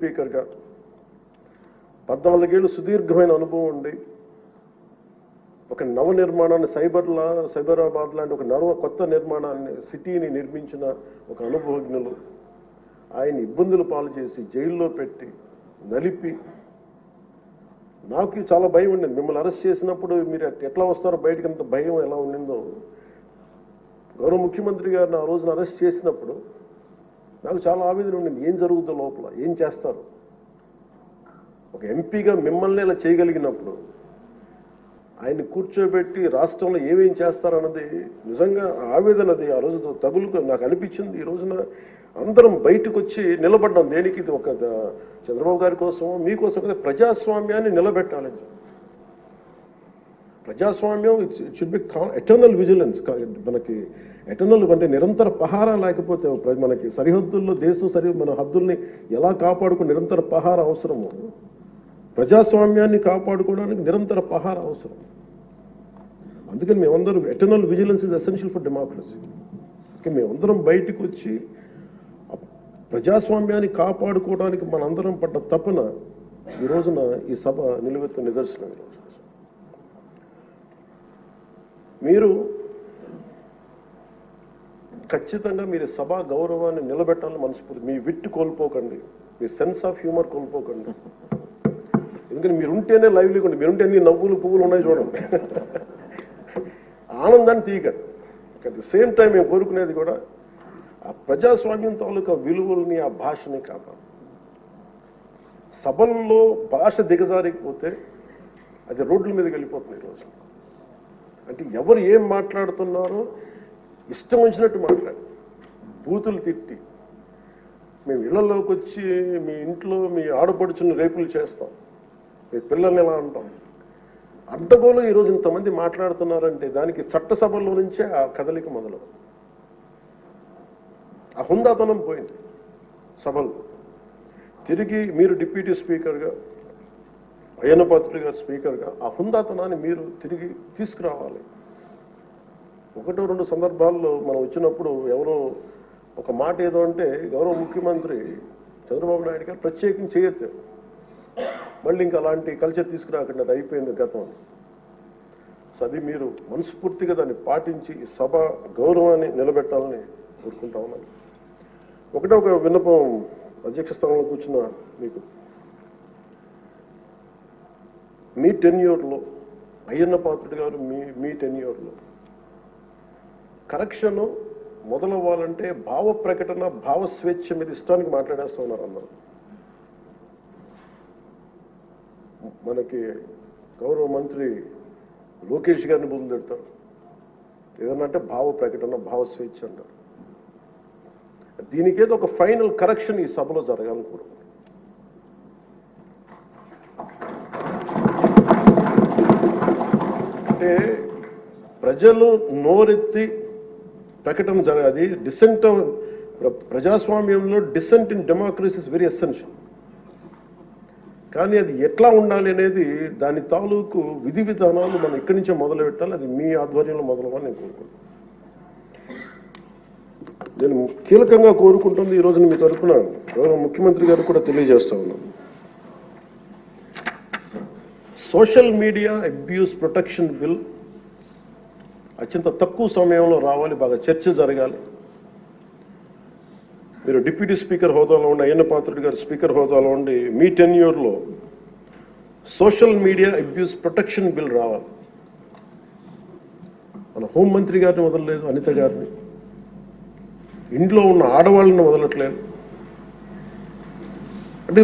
స్పీకర్గా 14 ఏళ్ళు సుదీర్ఘమైన అనుభవం ఉండి ఒక నవ నిర్మాణాన్ని సైబరాబాద్ లాంటి ఒక కొత్త నిర్మాణాన్ని సిటీని నిర్మించిన ఒక అనుభవజ్ఞులు ఆయన ఇబ్బందులు పాలు చేసి జైల్లో పెట్టి నలిపి నాకు చాలా భయం ఉండింది. మిమ్మల్ని అరెస్ట్ చేసినప్పుడు మీరు ఎట్లా వస్తారో బయటకు అంత భయం ఎలా ఉండిందో గౌరవ ముఖ్యమంత్రి గారిని ఆ రోజున అరెస్ట్ చేసినప్పుడు నాకు చాలా ఆవేదన ఉండింది. ఏం జరుగుతుందో లోపల, ఏం చేస్తారు? ఒక ఎంపీగా మిమ్మల్ని ఇలా చేయగలిగినప్పుడు ఆయన్ని కూర్చోబెట్టి రాష్ట్రంలో ఏమేం చేస్తారన్నది నిజంగా ఆవేదన. అది ఆ రోజు తగులుకు నాకు అనిపించింది. ఈ రోజున అందరం బయటకు వచ్చి నిలబడ్డాం. దేనికి? ఇది ఒక చంద్రబాబు గారి కోసం, మీకోసం కదా, ప్రజాస్వామ్యాన్ని నిలబెట్టాలని. ప్రజాస్వామ్యం it should be eternal vigilance. మనకి ఎటర్నల్ అంటే నిరంతర పహారా లేకపోతే మనకి సరిహద్దుల్లో మన హద్దుల్ని ఎలా కాపాడుకుని నిరంతర పహారా అవసరము. ప్రజాస్వామ్యాన్ని కాపాడుకోవడానికి నిరంతర పహార అవసరం. అందుకని మేమందరం eternal vigilance is essential for democracy. మేమందరం బయటకు వచ్చి ప్రజాస్వామ్యాన్ని కాపాడుకోవడానికి మనందరం పడ్డ తపన ఈ రోజున ఈ సభ నిలువెత్తు నిదర్శనం. మీరు ఖచ్చితంగా మీరు సభా గౌరవాన్ని నిలబెట్టాలని మనస్ఫూర్తి. మీ విట్టు కోల్పోకండి, మీ సెన్స్ ఆఫ్ హ్యూమర్ కోల్పోకండి. ఎందుకంటే మీరు ఉంటేనే లైవ్లీగా ఉండి, మీరుంటే అన్ని నవ్వులు పువ్వులు ఉన్నాయి చూడండి. ఆనందాన్ని తీయకండి. అట్ ది సేమ్ టైం మేము కోరుకునేది కూడా ఆ ప్రజాస్వామ్యం తాలూకా విలువల్ని, ఆ భాషని కాపాడు. సభల్లో భాష దిగజారిపోతే అది రోడ్ల మీదకి వెళ్ళిపోతుంది ఈరోజు. అంటే ఎవరు ఏం మాట్లాడుతున్నారో ఇష్టం వచ్చినట్టు మాట్లాడి, బూతులు తిట్టి, మేము ఇళ్లలోకి వచ్చి మీ ఇంట్లో మీ ఆడపడుచుని రేపులు చేస్తాం, మీ పిల్లల్ని ఎలా అంటాం. అడ్డగోలు ఈరోజు ఇంతమంది మాట్లాడుతున్నారంటే దానికి చట్టసభల్లో నుంచే ఆ కదలిక మొదలు. ఆ హుందాతనం పోయింది సభలో. తిరిగి మీరు డిప్యూటీ స్పీకర్గా, అయ్యన్న పాత్రుడు గారు స్పీకర్గా ఆ హుందాతనాన్ని మీరు తిరిగి తీసుకురావాలి. 1-2 సందర్భాల్లో మనం వచ్చినప్పుడు ఎవరో ఒక మాట ఏదో అంటే గౌరవ ముఖ్యమంత్రి చంద్రబాబు నాయుడు గారు ప్రత్యేకించి చేయొద్దు, మళ్ళీ ఇంకా అలాంటి కల్చర్ తీసుకురాకండి, అది అయిపోయింది గతం. సో అది మీరు మనస్ఫూర్తిగా దాన్ని పాటించి సభ గౌరవాన్ని నిలబెట్టాలని కోరుకుంటా ఉన్నాను. ఒక విన్నపం అధ్యక్ష స్థానంలో కూర్చున్న మీకు, మీ టెన్యూర్లో అయ్యన్న పాత్రుడు గారు మీ టెన్యూర్లో కరెక్షన్ మొదలవ్వాలంటే భావ ప్రకటన, భావ స్వేచ్ఛ మీద ఇష్టానికి మాట్లాడేస్తూ ఉన్నారు అందరూ. మనకి గౌరవ మంత్రి లోకేష్ గారిని బుద్ధులు తిడతారు. ఏదన్నా అంటే భావ ప్రకటన, భావ స్వేచ్ఛ అంటారు. దీనికేదో ఒక ఫైనల్ కరెక్షన్ ఈ సభలో జరగాలని కోరుకుంటున్నాను. అంటే ప్రజలు నోరెత్తి ప్రకటన జరగాలి. డిసెంట్ ప్రజాస్వామ్యంలో dissent in democracy is very essential. కానీ అది ఎట్లా ఉండాలి అనేది దాని తాలూకు విధి విధానాలు మనం ఇక్కడి నుంచే మొదలు పెట్టాలి. అది మీ ఆధ్వర్యంలో మొదలవ్వాలని నేను కోరుకుంటున్నాను. నేను కీలకంగా కోరుకుంటుంది ఈ రోజున మీ తరఫున గౌరవ ముఖ్యమంత్రి గారు కూడా తెలియజేస్తా ఉన్నాను. Social media abuse protection bill అత్యంత తక్కువ సమయంలో రావాలి, బాగా చర్చ జరగాలి. మీరు డిప్యూటీ స్పీకర్ హోదాలో ఉండి, అయ్యన్న పాత్రుడు గారు స్పీకర్ హోదాలో ఉండి మీ టెన్యూర్లో social media abuse protection bill రావాలి. మన హోంమంత్రి గారిని వదలలేదు, అనిత గారిని, ఇంట్లో ఉన్న ఆడవాళ్ళని వదలట్లేదు. అంటే